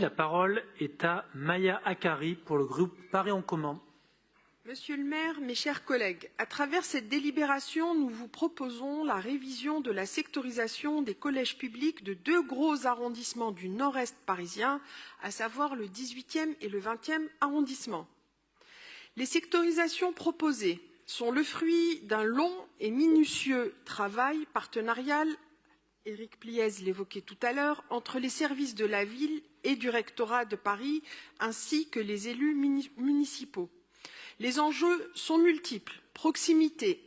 La parole est à Maya Akari pour le groupe Paris en commun. Monsieur le maire, mes chers collègues, à travers cette délibération, nous vous proposons la révision de la sectorisation des collèges publics de deux gros arrondissements du nord-est parisien, à savoir le 18e et le 20e arrondissement. Les sectorisations proposées sont le fruit d'un long et minutieux travail partenarial, Éric Pliez l'évoquait tout à l'heure, entre les services de la ville et du rectorat de Paris, ainsi que les élus municipaux. Les enjeux sont multiples: proximité,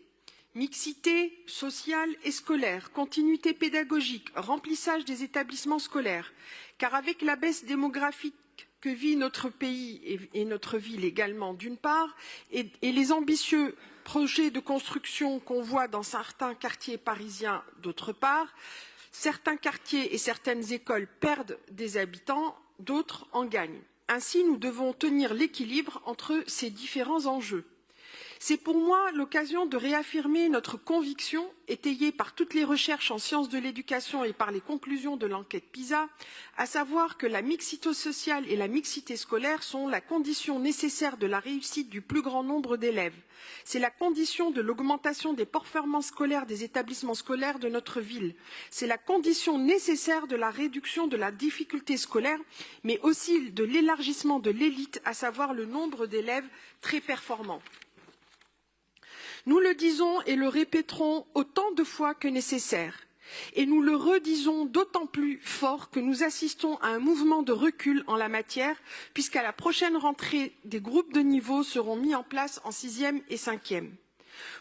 mixité sociale et scolaire, continuité pédagogique, remplissage des établissements scolaires. Car avec la baisse démographique que vit notre pays et notre ville également d'une part, et les ambitieux projets de construction qu'on voit dans certains quartiers parisiens d'autre part, certains quartiers et certaines écoles perdent des habitants, d'autres en gagnent. Ainsi, nous devons tenir l'équilibre entre ces différents enjeux. C'est pour moi l'occasion de réaffirmer notre conviction, étayée par toutes les recherches en sciences de l'éducation et par les conclusions de l'enquête PISA, à savoir que la mixité sociale et la mixité scolaire sont la condition nécessaire de la réussite du plus grand nombre d'élèves. C'est la condition de l'augmentation des performances scolaires des établissements scolaires de notre ville. C'est la condition nécessaire de la réduction de la difficulté scolaire, mais aussi de l'élargissement de l'élite, à savoir le nombre d'élèves très performants. Nous le disons et le répéterons autant de fois que nécessaire. Et nous le redisons d'autant plus fort que nous assistons à un mouvement de recul en la matière, puisqu'à la prochaine rentrée, des groupes de niveau seront mis en place en 6e et 5e.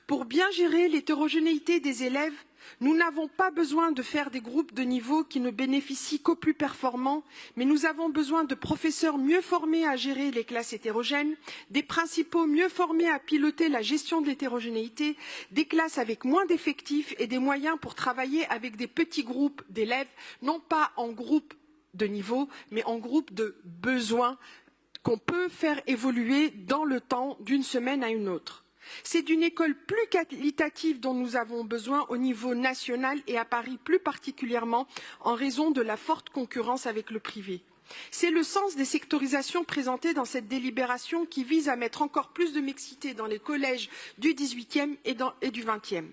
Pour bien gérer l'hétérogénéité des élèves, nous n'avons pas besoin de faire des groupes de niveau qui ne bénéficient qu'aux plus performants, mais nous avons besoin de professeurs mieux formés à gérer les classes hétérogènes, des principaux mieux formés à piloter la gestion de l'hétérogénéité, des classes avec moins d'effectifs et des moyens pour travailler avec des petits groupes d'élèves, non pas en groupe de niveau, mais en groupe de besoins qu'on peut faire évoluer dans le temps d'une semaine à une autre. C'est d'une école plus qualitative dont nous avons besoin au niveau national et à Paris plus particulièrement en raison de la forte concurrence avec le privé. C'est le sens des sectorisations présentées dans cette délibération qui vise à mettre encore plus de mixité dans les collèges du 18e et du 20e.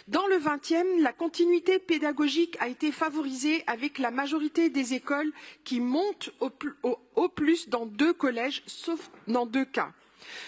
Dans le 20e, la continuité pédagogique a été favorisée avec la majorité des écoles qui montent au plus dans deux collèges, sauf dans deux cas.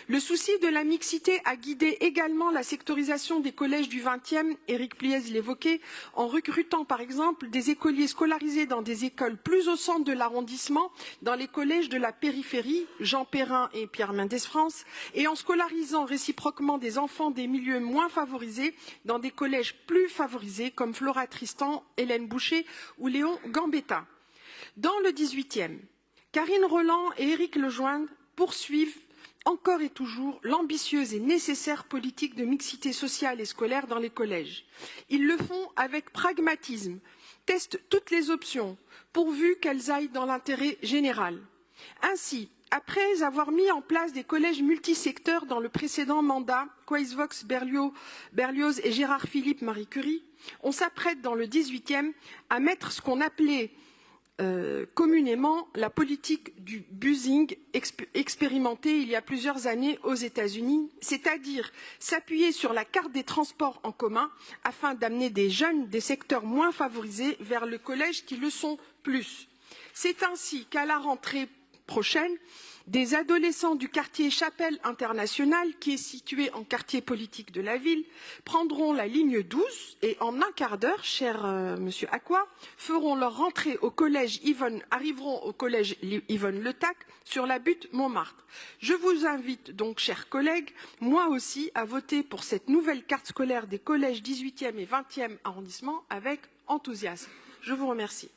Le souci de la mixité a guidé également la sectorisation des collèges du 20e, Éric Pliez l'évoquait, en recrutant par exemple des écoliers scolarisés dans des écoles plus au centre de l'arrondissement, dans les collèges de la périphérie, Jean Perrin et Pierre Mendès France, et en scolarisant réciproquement des enfants des milieux moins favorisés dans des collèges plus favorisés comme Flora Tristan, Hélène Boucher ou Léon Gambetta. Dans le 18e, Karine Roland et Éric Lejoindre poursuivent encore et toujours l'ambitieuse et nécessaire politique de mixité sociale et scolaire dans les collèges. Ils le font avec pragmatisme, testent toutes les options, pourvu qu'elles aillent dans l'intérêt général. Ainsi, après avoir mis en place des collèges multisecteurs dans le précédent mandat, Quaisvox, Berlioz et Gérard Philippe Marie Curie, on s'apprête dans le 18e à mettre ce qu'on appelait communément la politique du busing expérimentée il y a plusieurs années aux États-Unis, c'est-à-dire s'appuyer sur la carte des transports en commun afin d'amener des jeunes des secteurs moins favorisés vers le collège qui le sont plus. C'est ainsi qu'à la rentrée prochaine, des adolescents du quartier Chapelle Internationale, qui est situé en quartier politique de la ville, prendront la ligne 12 et en un quart d'heure, cher monsieur Aqua, feront leur rentrée au collège arriveront au collège Yvonne Le Tac sur la butte Montmartre. Je vous invite donc, chers collègues, moi aussi, à voter pour cette nouvelle carte scolaire des collèges 18e et 20e arrondissement avec enthousiasme. Je vous remercie.